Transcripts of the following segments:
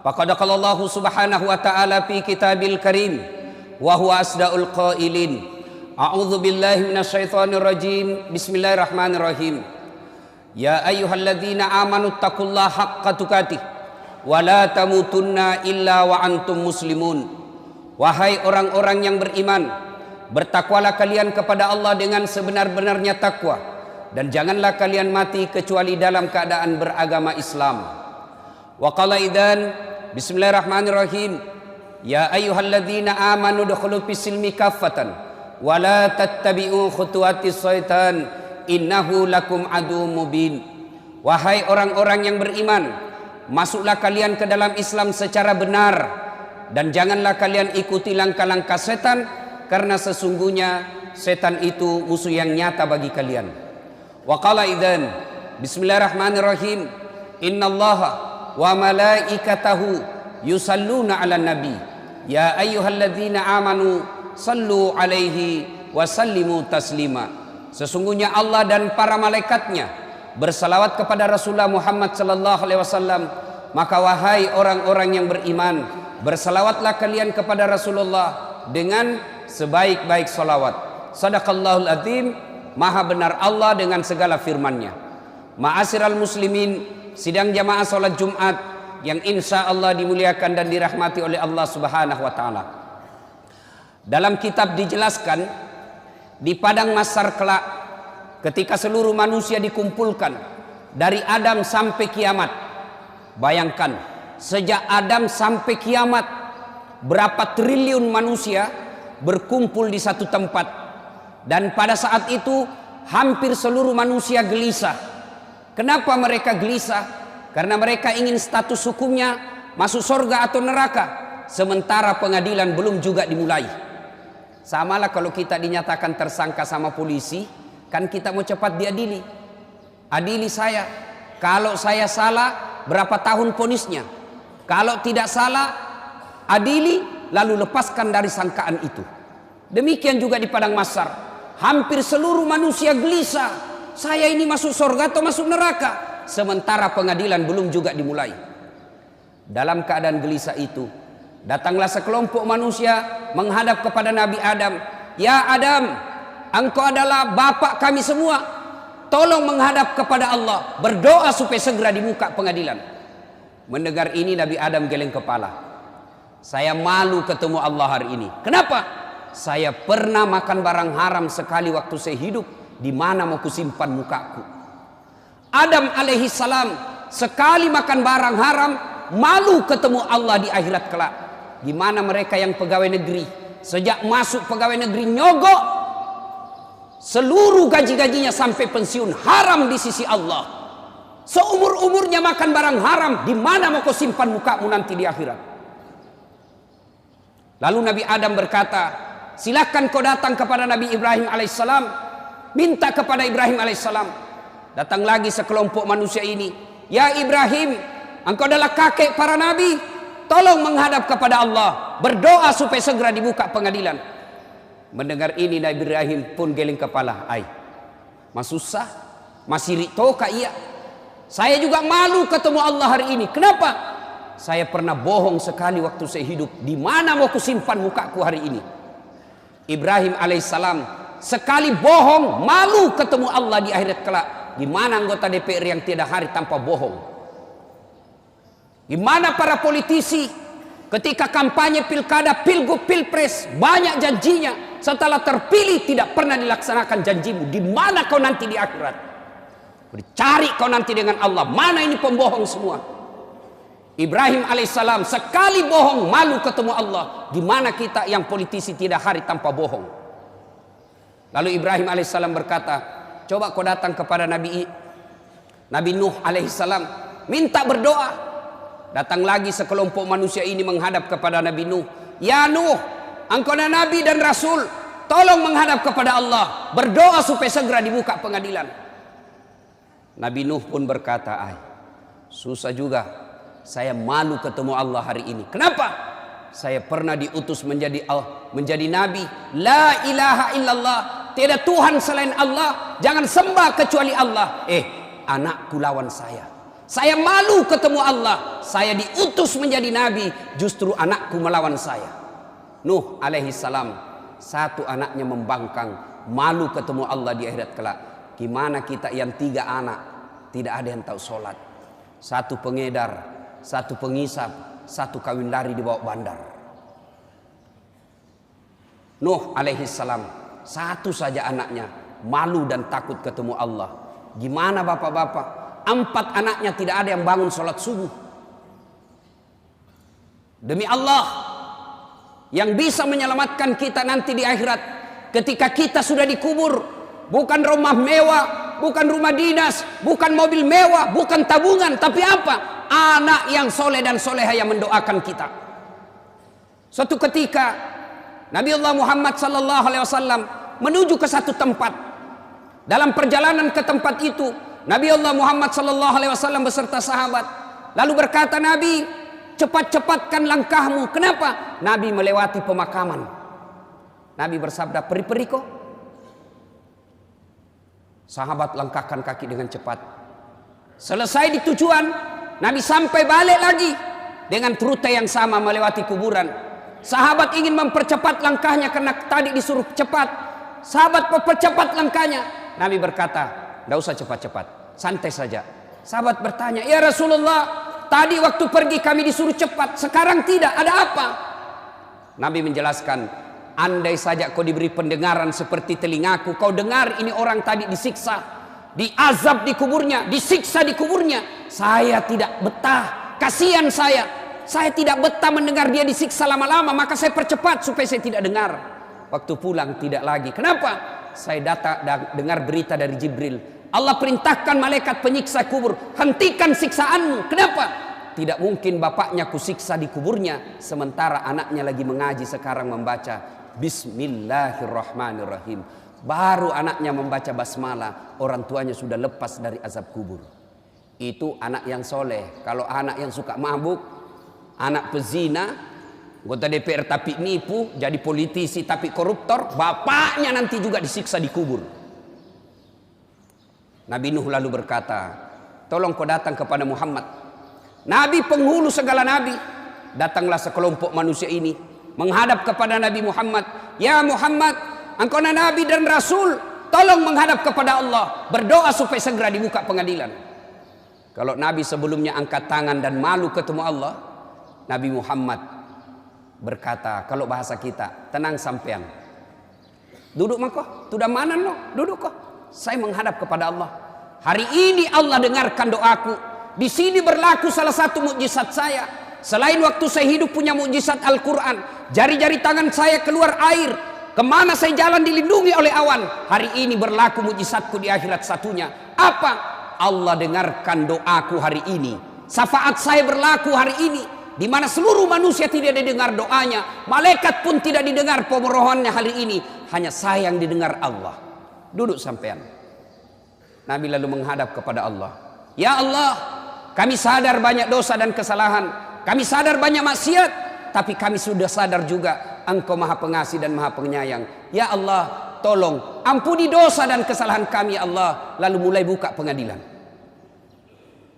Faqad qala Allah subhanahu wa ta'ala fi kitabil karim wa huwa asdaul qailin. A'udzu billahi minasyaitonir rajim. Bismillahirrahmanirrahim. Ya ayyuhalladzina amanu taqullaha haqqa tuqatih wa la tamutunna illa wa antum muslimun. Wahai orang-orang yang beriman, bertakwalah kalian kepada Allah dengan sebenar-benarnya takwa, dan janganlah kalian mati kecuali dalam keadaan beragama Islam. Wa qala idzan bismillahirrahmanirrahim. Ya ayyuhalladzina amanu dukhulu fis-silmi kaffatan wa la tattabi'u khutuwatis syaitan innahu lakum aduwwum mubin. Wahai orang-orang yang beriman, masuklah kalian ke dalam Islam secara benar, dan janganlah kalian ikuti langkah-langkah setan, karena sesungguhnya setan itu musuh yang nyata bagi kalian. Wa qala idzan bismillahirrahmanirrahim. Innallaha wa malaikatahu yusalluna 'alan nabi ya ayyuhalladzina amanu sallu 'alaihi wa sallimu taslima. Sesungguhnya Allah dan para malaikatnya bersalawat kepada Rasulullah Muhammad sallallahu alaihi wasallam. Maka wahai orang-orang yang beriman, bersalawatlah kalian kepada Rasulullah dengan sebaik-baik salawat. Sadaqallahul azim. Maha benar Allah dengan segala firman-Nya. Ma'asyiral muslimin, sidang jamaah salat Jumat yang insya Allah dimuliakan dan dirahmati oleh Allah Subhanahu wa taala. Dalam kitab dijelaskan, di padang mahsyar kelak ketika seluruh manusia dikumpulkan dari Adam sampai kiamat. Bayangkan, sejak Adam sampai kiamat berapa triliun manusia berkumpul di satu tempat, dan pada saat itu hampir seluruh manusia gelisah. Kenapa mereka gelisah? Karena mereka ingin status hukumnya masuk surga atau neraka, sementara pengadilan belum juga dimulai. Samalah kalau kita dinyatakan tersangka sama polisi, kan kita mau cepat diadili. Adili saya, kalau saya salah berapa tahun vonisnya, kalau tidak salah adili lalu lepaskan dari sangkaan itu. Demikian juga di padang mahsyar, hampir seluruh manusia gelisah, saya ini masuk surga atau masuk neraka, sementara pengadilan belum juga dimulai. Dalam keadaan gelisah itu, datanglah sekelompok manusia menghadap kepada Nabi Adam. Ya Adam, engkau adalah bapak kami semua, tolong menghadap kepada Allah, berdoa supaya segera dibuka pengadilan. Mendengar ini Nabi Adam geleng kepala. Saya malu ketemu Allah hari ini. Kenapa? Saya pernah makan barang haram sekali waktu saya hidup. Di mana mau kusimpan mukaku? Adam alaihi salam sekali makan barang haram, malu ketemu Allah di akhirat kelak. Gimana mereka yang pegawai negeri, sejak masuk pegawai negeri nyogok, seluruh gaji-gajinya sampai pensiun haram di sisi Allah. Seumur-umurnya makan barang haram, di mana mau kau simpan mukamu nanti di akhirat? Lalu Nabi Adam berkata, silakan kau datang kepada Nabi Ibrahim alaihissalam, minta kepada Ibrahim alaihissalam. Datang lagi sekelompok manusia ini. Ya Ibrahim, engkau adalah kakek para nabi, tolong menghadap kepada Allah, berdoa supaya segera dibuka pengadilan. Mendengar ini Nabi Ibrahim pun geleng kepala. Masusah, masih ritoka iya. Saya juga malu ketemu Allah hari ini. Kenapa? Saya pernah bohong sekali waktu saya hidup. Di mana mau kusimpan mukaku hari ini? Ibrahim alaihissalam sekali bohong, malu ketemu Allah di akhirat kelak. Gimana anggota DPR yang tiada hari tanpa bohong? Gimana para politisi ketika kampanye pilkada, pilgub, pilpres, banyak janjinya, setelah terpilih tidak pernah dilaksanakan janjimu? Di mana kau nanti di akhirat? Dicari kau nanti dengan Allah. Mana ini pembohong semua? Ibrahim alaihissalam sekali bohong, malu ketemu Allah. Di mana kita yang politisi tidak hari tanpa bohong? Lalu Ibrahim alaihissalam berkata, coba kau datang kepada Nabi Nuh alaihissalam, minta berdoa. Datang lagi sekelompok manusia ini menghadap kepada Nabi Nuh. Ya Nuh, engkau adalah Nabi dan Rasul, tolong menghadap kepada Allah, berdoa supaya segera dibuka pengadilan. Nabi Nuh pun berkata, susah juga, saya malu ketemu Allah hari ini. Kenapa? Saya pernah diutus menjadi Nabi. La ilaha illallah, tiada Tuhan selain Allah, jangan sembah kecuali Allah. Anakku lawan saya. Saya malu ketemu Allah. Saya diutus menjadi nabi, justru anakku melawan saya. Nuh alaihi salam, satu anaknya membangkang, malu ketemu Allah di akhirat kelak. Gimana kita yang 3 anak, tidak ada yang tahu sholat. Satu pengedar, satu pengisap, satu kawin lari di bawah bandar. Nuh alaihi salam, satu saja anaknya, malu dan takut ketemu Allah. Gimana bapak-bapak? 4 anaknya tidak ada yang bangun sholat subuh. Demi Allah, yang bisa menyelamatkan kita nanti di akhirat, ketika kita sudah dikubur, bukan rumah mewah, bukan rumah dinas, bukan mobil mewah, bukan tabungan, tapi apa? Anak yang soleh dan soleha yang mendoakan kita. Suatu ketika Nabi Allah Muhammad sallallahu alaihi wasallam menuju ke satu tempat. Dalam perjalanan ke tempat itu, Nabi Allah Muhammad sallallahu alaihi wasallam beserta sahabat lalu berkata, Nabi, cepat-cepatkan langkahmu. Kenapa? Nabi melewati pemakaman. Nabi bersabda, peri-peri kok. Sahabat langkahkan kaki dengan cepat. Selesai di tujuan, Nabi sampai balik lagi dengan rute yang sama melewati kuburan. Sahabat ingin mempercepat langkahnya karena tadi disuruh cepat. Sahabat mempercepat langkahnya. Nabi berkata, tidak usah cepat-cepat, santai saja. Sahabat bertanya, ya Rasulullah, tadi waktu pergi kami disuruh cepat, sekarang tidak, ada apa? Nabi menjelaskan, andai saja kau diberi pendengaran seperti telingaku, kau dengar ini orang tadi disiksa, diazab di kuburnya, disiksa di kuburnya. Saya tidak betah, kasihan saya tidak betah mendengar dia disiksa lama-lama, maka saya percepat supaya saya tidak dengar. Waktu pulang tidak lagi. Kenapa? Saya dengar berita dari Jibril. Allah perintahkan malaikat penyiksa kubur, hentikan siksaanmu. Kenapa? Tidak mungkin bapaknya kusiksa di kuburnya, sementara anaknya lagi mengaji sekarang membaca Bismillahirrahmanirrahim. Baru anaknya membaca basmalah, orang tuanya sudah lepas dari azab kubur. Itu anak yang soleh. Kalau anak yang suka mabuk, anak pezina, anggota DPR tapi nipu, jadi politisi tapi koruptor, bapaknya nanti juga disiksa di kubur. Nabi Nuh lalu berkata, tolong kau datang kepada Muhammad, Nabi penghulu segala nabi. Datanglah sekelompok manusia ini menghadap kepada Nabi Muhammad. Ya Muhammad, engkau nabi dan rasul, tolong menghadap kepada Allah, berdoa supaya segera dibuka pengadilan. Kalau Nabi sebelumnya angkat tangan dan malu ketemu Allah, Nabi Muhammad berkata, kalau bahasa kita, tenang sampean, duduk mako, tudah mana no, duduk kok, saya menghadap kepada Allah. Hari ini Allah dengarkan doaku. Di sini berlaku salah satu mukjizat saya. Selain waktu saya hidup punya mukjizat Al-Quran, jari-jari tangan saya keluar air, kemana saya jalan dilindungi oleh awan. Hari ini berlaku mukjizatku di akhirat satunya. Apa? Allah dengarkan doaku hari ini. Syafaat saya berlaku hari ini, di mana seluruh manusia tidak didengar doanya, malaikat pun tidak didengar pemohonannya hari ini, hanya saya yang didengar Allah. Duduk sampean. Nabi lalu menghadap kepada Allah. Ya Allah, kami sadar banyak dosa dan kesalahan, kami sadar banyak maksiat, tapi kami sudah sadar juga Engkau Maha Pengasih dan Maha Penyayang. Ya Allah, tolong ampuni dosa dan kesalahan kami ya Allah. Lalu mulai buka pengadilan.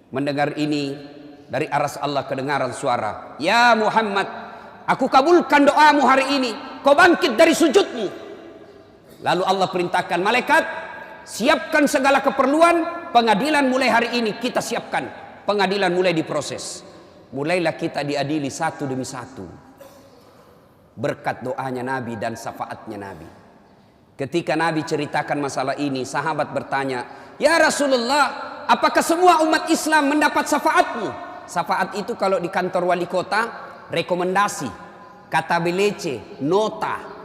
Mendengar ini, dari aras Allah kedengaran suara, ya Muhammad, aku kabulkan doamu hari ini, kau bangkit dari sujudmu. Lalu Allah perintahkan malaikat, siapkan segala keperluan, pengadilan mulai hari ini kita siapkan. Pengadilan mulai diproses. Mulailah kita diadili satu demi satu, berkat doanya Nabi dan syafaatnya Nabi. Ketika Nabi ceritakan masalah ini, sahabat bertanya, ya Rasulullah, apakah semua umat Islam mendapat syafaatmu? Syafaat itu kalau di kantor wali kota, rekomendasi, kata belece, nota.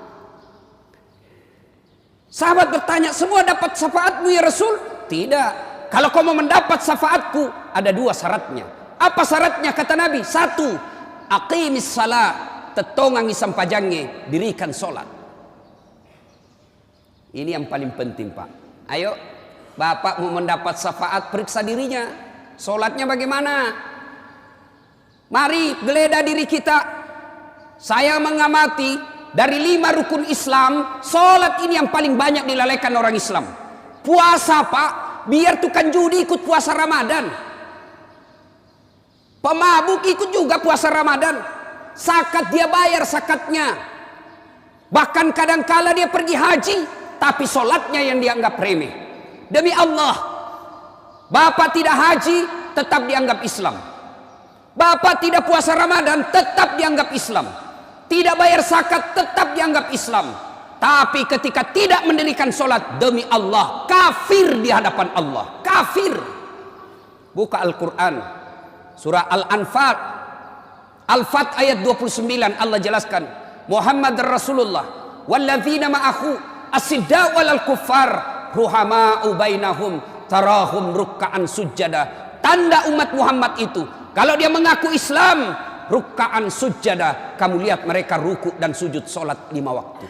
Sahabat bertanya, semua dapat syafaatmu ya Rasul? Tidak. Kalau kau mau mendapat syafaatku, ada 2 syaratnya. Apa syaratnya? Kata Nabi, 1, aqimis salat, tetongangi sampajangnya, dirikan solat. Ini yang paling penting Pak. Ayo, Bapak mau mendapat syafaat, periksa dirinya. Solatnya bagaimana? Mari geledah diri kita. Saya mengamati dari 5 rukun Islam, solat ini yang paling banyak dilalaikan orang Islam. Puasa Pak, biar tukang judi ikut puasa Ramadan. Pemabuk ikut juga puasa Ramadan. Zakat dia bayar zakatnya. Bahkan kadangkala dia pergi haji, tapi sholatnya yang dianggap remeh. Demi Allah, bapak tidak haji, tetap dianggap Islam. Bapak tidak puasa Ramadan, tetap dianggap Islam. Tidak bayar zakat, tetap dianggap Islam. Tapi ketika tidak mendirikan sholat, demi Allah, kafir di hadapan Allah. Kafir. Buka Al-Quran, surah Al-Anfal, Al-Fat ayat 29, Allah jelaskan, Muhammad Rasulullah walladzina ma'ahu asidda walal kuffar ruhama'u bainahum tarahum ruk'an sujada. Tanda umat Muhammad itu, kalau dia mengaku Islam, ruk'an sujada, kamu lihat mereka ruku dan sujud sholat 5 waktu.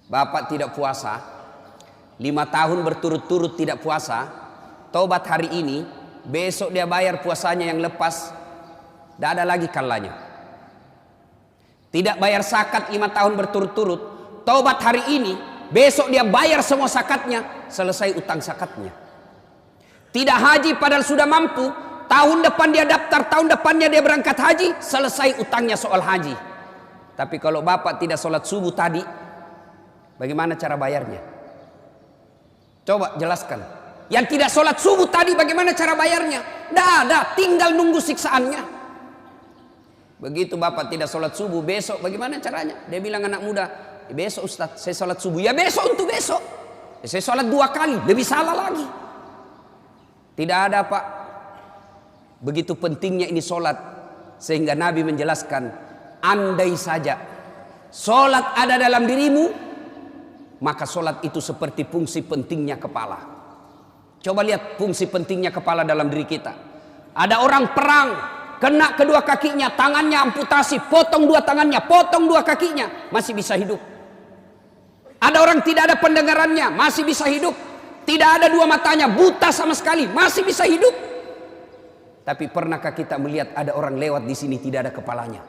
Bapak tidak puasa 5 tahun berturut-turut, tidak puasa. Taubat hari ini, besok dia bayar puasanya yang lepas, tidak ada lagi kalanya. Tidak bayar zakat 5 tahun berturut-turut, taubat hari ini, besok dia bayar semua zakatnya, selesai utang zakatnya. Tidak haji padahal sudah mampu, tahun depan dia daftar, tahun depannya dia berangkat haji, selesai utangnya soal haji. Tapi kalau bapak tidak sholat subuh tadi, bagaimana cara bayarnya? Coba jelaskan. Yang tidak sholat subuh tadi bagaimana cara bayarnya? Tidak ada, tinggal nunggu siksaannya. Begitu bapak tidak sholat subuh, besok bagaimana caranya? Dia bilang anak muda, besok Ustaz saya sholat subuh. Ya besok untuk besok. Saya sholat 2 kali, lebih salah lagi. Tidak ada pak. Begitu pentingnya ini sholat, sehingga Nabi menjelaskan, andai saja sholat ada dalam dirimu, maka sholat itu seperti fungsi pentingnya kepala. Coba lihat fungsi pentingnya kepala dalam diri kita. Ada orang perang, kena kedua kakinya, tangannya amputasi, potong 2 tangannya, potong 2 kakinya, masih bisa hidup. Ada orang tidak ada pendengarannya, masih bisa hidup. Tidak ada 2 matanya, buta sama sekali, masih bisa hidup. Tapi pernahkah kita melihat ada orang lewat di sini tidak ada kepalanya?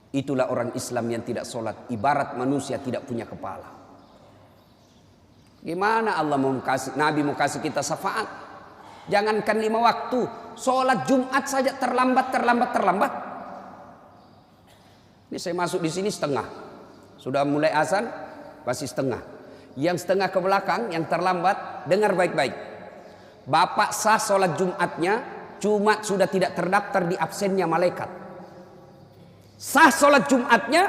Itulah orang Islam yang tidak sholat, ibarat manusia tidak punya kepala. Gimana Allah mau kasih, Nabi mau kasih kita syafaat? Jangankan 5 waktu, sholat Jumat saja terlambat. Ini saya masuk di sini setengah, sudah mulai azan masih setengah. Yang setengah ke belakang, yang terlambat, dengar baik-baik. Bapak sah sholat Jumatnya, cuma sudah tidak terdaftar di absennya malaikat. Sah sholat Jumatnya,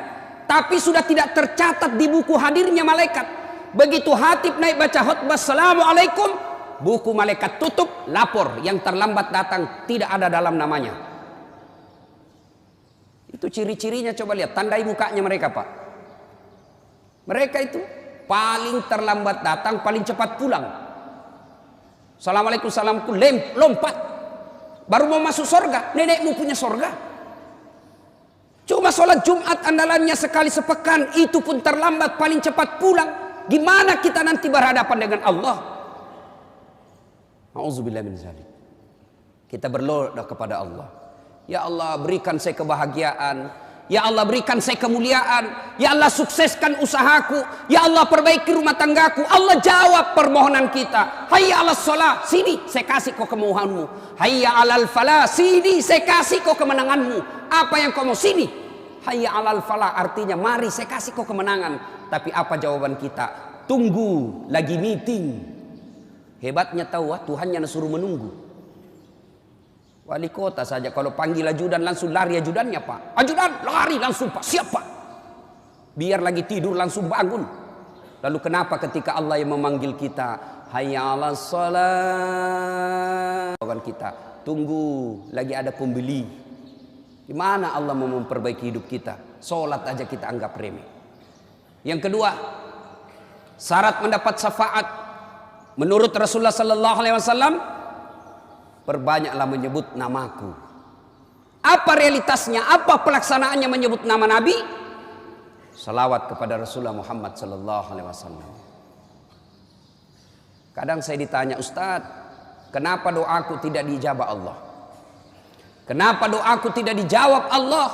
tapi sudah tidak tercatat di buku hadirnya malaikat. Begitu hatib naik baca khutbah assalamualaikum, buku malaikat tutup, lapor yang terlambat datang tidak ada dalam namanya. Itu ciri-cirinya, coba lihat, tandai mukanya mereka pak. Mereka itu paling terlambat datang, paling cepat pulang. Assalamualaikum, assalamualaikum, lompat. Baru mau masuk sorga, nenekmu punya sorga. Cuma sholat Jumat andalannya sekali sepekan, itu pun terlambat, paling cepat pulang. Gimana kita nanti berhadapan dengan Allah? Auzubillah min dzalik. Kita berdoa kepada Allah. Ya Allah, berikan saya kebahagiaan. Ya Allah, berikan saya kemuliaan. Ya Allah, sukseskan usahaku. Ya Allah, perbaiki rumah tanggaku. Allah jawab permohonan kita. Hayya 'alas shalah, sini saya kasih kau kemohonanmu. Hayya 'alal falah, sini saya kasih kau kemenanganmu. Apa yang kau mau, sini. Hayya 'alal falah artinya mari saya kasih kau kemenangan. Tapi apa jawaban kita? Tunggu, lagi meeting. Hebatnya tahu, Tuhannya suruh menunggu. Wali kota saja kalau panggil ajudan langsung lari ajudannya pak. Ajudan lari langsung pak, siap pak. Biar lagi tidur langsung bangun. Lalu kenapa ketika Allah yang memanggil kita, hayya 'alas shalah, jawaban kita, tunggu, lagi ada pembeli. Gimana Allah mau memperbaiki hidup kita? Sholat aja kita anggap remeh. Yang kedua, syarat mendapat syafaat menurut Rasulullah sallallahu alaihi wasallam, perbanyaklah menyebut namaku. Apa realitasnya? Apa pelaksanaannya menyebut nama Nabi? Salawat kepada Rasulullah Muhammad sallallahu alaihi wasallam. Kadang saya ditanya, Ustaz, kenapa doaku tidak dijawab Allah? Kenapa doaku tidak dijawab Allah?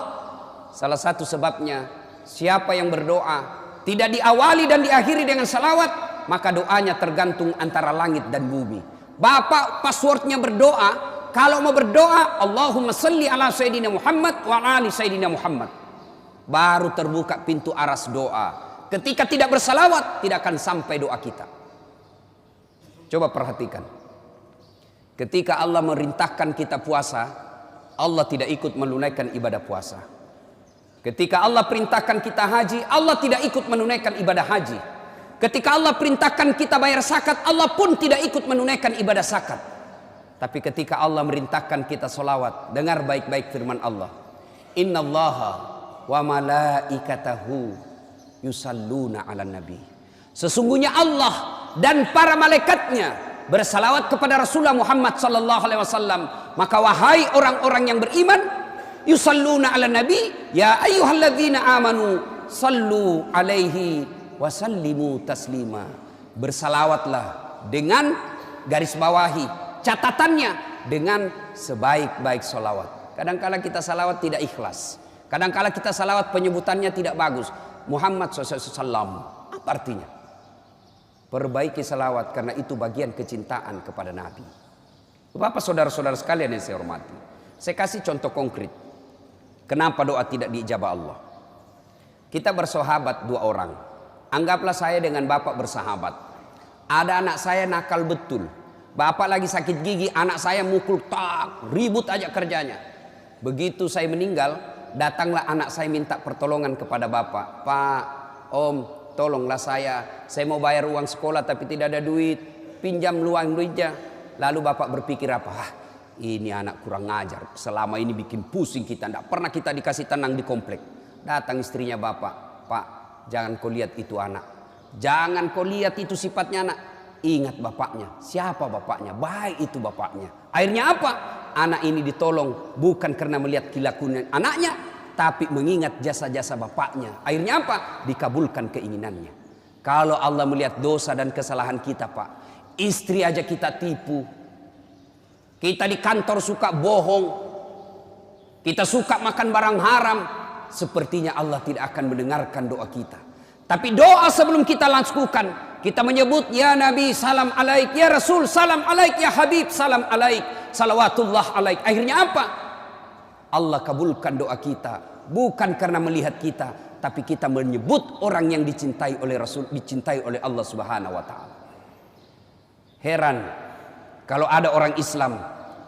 Salah satu sebabnya, siapa yang berdoa tidak diawali dan diakhiri dengan salawat, maka doanya tergantung antara langit dan bumi. Bapak passwordnya berdoa, kalau mau berdoa, Allahumma salli ala Sayyidina Muhammad wa ala ali Sayyidina Muhammad. Baru terbuka pintu aras doa. Ketika tidak bersalawat, tidak akan sampai doa kita. Coba perhatikan. Ketika Allah merintahkan kita puasa, Allah tidak ikut menunaikan ibadah puasa. Ketika Allah perintahkan kita haji, Allah tidak ikut menunaikan ibadah haji. Ketika Allah perintahkan kita bayar zakat, Allah pun tidak ikut menunaikan ibadah zakat. Tapi ketika Allah merintahkan kita solawat, dengar baik-baik firman Allah. Innallaha wa malaikatahu yusalluna ala nabi. Sesungguhnya Allah dan para malaikatnya bersalawat kepada Rasulullah Muhammad sallallahu alaihi wasallam. Maka wahai orang-orang yang beriman, yusalluna ala nabi, ya ayyuhalladzina amanu sallu alaihi wa sallimu taslima. Bersalawatlah dengan garis bawahi catatannya dengan sebaik-baik solawat. Kadangkala kita salawat tidak ikhlas. Kadangkala kita salawat penyebutannya tidak bagus. Muhammad SAW. Apa artinya? Perbaiki salawat karena itu bagian kecintaan kepada Nabi. Bapak saudara-saudara sekalian yang saya hormati. Saya kasih contoh konkret. Kenapa doa tidak diijabah Allah? Kita bersahabat 2 orang. Anggaplah saya dengan bapak bersahabat. Ada anak saya nakal betul. Bapak lagi sakit gigi, anak saya mukul tak, ribut aja kerjanya. Begitu saya meninggal, datanglah anak saya minta pertolongan kepada bapak. Pak, om, tolonglah saya mau bayar uang sekolah tapi tidak ada duit, pinjam luang duitnya. Lalu bapak berpikir apa? Ini anak kurang ngajar, selama ini bikin pusing kita, tidak pernah kita dikasih tenang di komplek. Datang istrinya bapak, Pak, jangan kau lihat itu anak, jangan kau lihat itu sifatnya anak. Ingat bapaknya. Siapa bapaknya? Baik itu bapaknya. Akhirnya apa? Anak ini ditolong bukan karena melihat kelakuan anaknya, tapi mengingat jasa-jasa bapaknya. Akhirnya apa? Dikabulkan keinginannya. Kalau Allah melihat dosa dan kesalahan kita, Pak, istri aja kita tipu. Kita di kantor suka bohong. Kita suka makan barang haram. Sepertinya Allah tidak akan mendengarkan doa kita. Tapi doa sebelum kita lakukan, kita menyebut ya Nabi salam alaik, ya Rasul salam alaik, ya Habib salam alaik, salawatullah alaik. Akhirnya apa? Allah kabulkan doa kita. Bukan karena melihat kita, tapi kita menyebut orang yang dicintai oleh Rasul, dicintai oleh Allah Subhanahu wa taala. Heran kalau ada orang Islam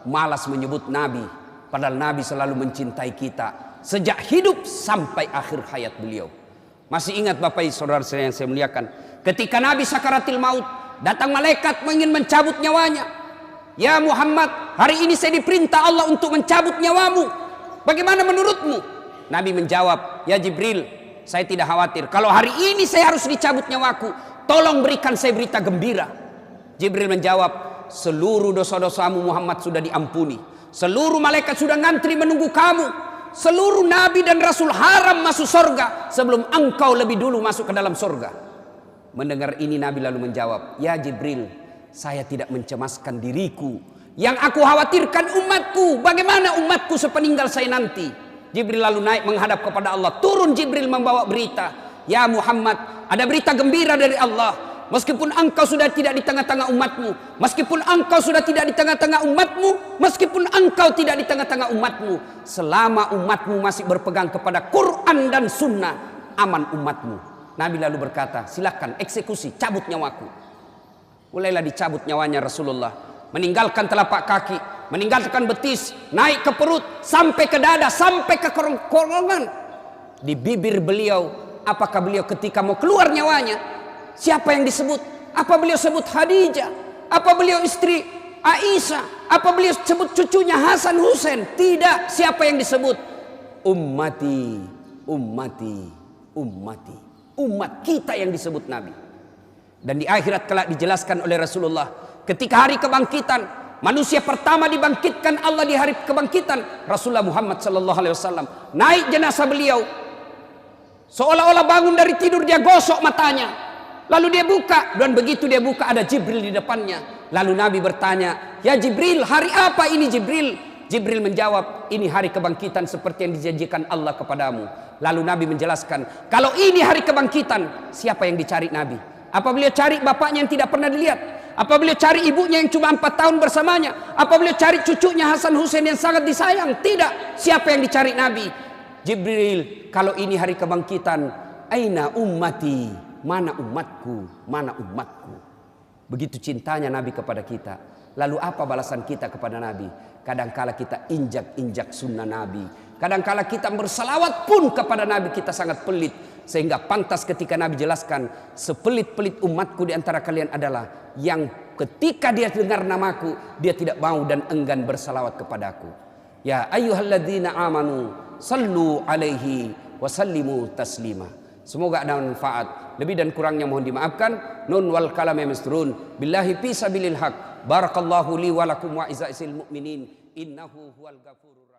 malas menyebut Nabi, padahal Nabi selalu mencintai kita sejak hidup sampai akhir hayat beliau. Masih ingat Bapak Ibu saudara saya yang saya muliakan, ketika Nabi sakaratil maut, datang malaikat ingin mencabut nyawanya. Ya Muhammad, hari ini saya diperintah Allah untuk mencabut nyawamu. Bagaimana menurutmu? Nabi menjawab, ya Jibril, saya tidak khawatir. Kalau hari ini saya harus dicabut nyawaku, tolong berikan saya berita gembira. Jibril menjawab, seluruh dosa-dosamu Muhammad sudah diampuni. Seluruh malaikat sudah ngantri menunggu kamu. Seluruh nabi dan rasul haram masuk surga sebelum engkau lebih dulu masuk ke dalam surga. Mendengar ini Nabi lalu menjawab, ya Jibril, saya tidak mencemaskan diriku. Yang aku khawatirkan umatku. Bagaimana umatku sepeninggal saya nanti? Jibril lalu naik menghadap kepada Allah. Turun Jibril membawa berita, ya Muhammad, ada berita gembira dari Allah. Meskipun engkau sudah tidak di tengah-tengah umatmu, meskipun engkau sudah tidak di tengah-tengah umatmu, meskipun engkau tidak di tengah-tengah umatmu, selama umatmu masih berpegang kepada Quran dan Sunnah, aman umatmu. Nabi lalu berkata, silakan eksekusi, cabut nyawaku. Mulailah dicabut nyawanya Rasulullah. Meninggalkan telapak kaki, meninggalkan betis, naik ke perut, sampai ke dada, sampai ke kerongkongan. Di bibir beliau, apakah beliau ketika mau keluar nyawanya, siapa yang disebut? Apa beliau sebut Khadijah? Apa beliau istri Aisyah? Apa beliau sebut cucunya Hasan Husain? Tidak. Siapa yang disebut? Ummati, ummati, ummati. Umat kita yang disebut Nabi. Dan di akhirat kelak dijelaskan oleh Rasulullah, ketika hari kebangkitan, manusia pertama dibangkitkan Allah di hari kebangkitan, Rasulullah Muhammad sallallahu alaihi wasallam. Naik jenazah beliau. Seolah-olah bangun dari tidur dia gosok matanya. Lalu dia buka, dan begitu dia buka ada Jibril di depannya. Lalu Nabi bertanya, ya Jibril, hari apa ini Jibril? Jibril menjawab, ini hari kebangkitan seperti yang dijanjikan Allah kepadamu. Lalu Nabi menjelaskan, kalau ini hari kebangkitan, siapa yang dicari Nabi? Apa beliau cari bapaknya yang tidak pernah dilihat? Apa beliau cari ibunya yang cuma 4 tahun bersamanya? Apa beliau cari cucunya Hasan Husain yang sangat disayang? Tidak. Siapa yang dicari Nabi? Jibril. Kalau ini hari kebangkitan, aina ummati? Mana umatku? Mana umatku? Begitu cintanya Nabi kepada kita. Lalu apa balasan kita kepada Nabi? Kadangkala kita injak-injak sunnah Nabi. Kadangkala kita bersalawat pun kepada Nabi kita sangat pelit. Sehingga pantas ketika Nabi jelaskan, sepelit-pelit umatku di antara kalian adalah yang ketika dia dengar namaku, dia tidak mau dan enggan bersalawat kepadaku. Ya ayyuhalladzina amanu sallu alaihi wasallimu taslima. Semoga ada manfaat. Lebih dan kurangnya mohon dimaafkan. Nun wal kalami masturun. Billahi fi sabilil haq. Barakallahu li wa lakum wa izaisil mu'minin. Innahu huwal ghafurur rahim.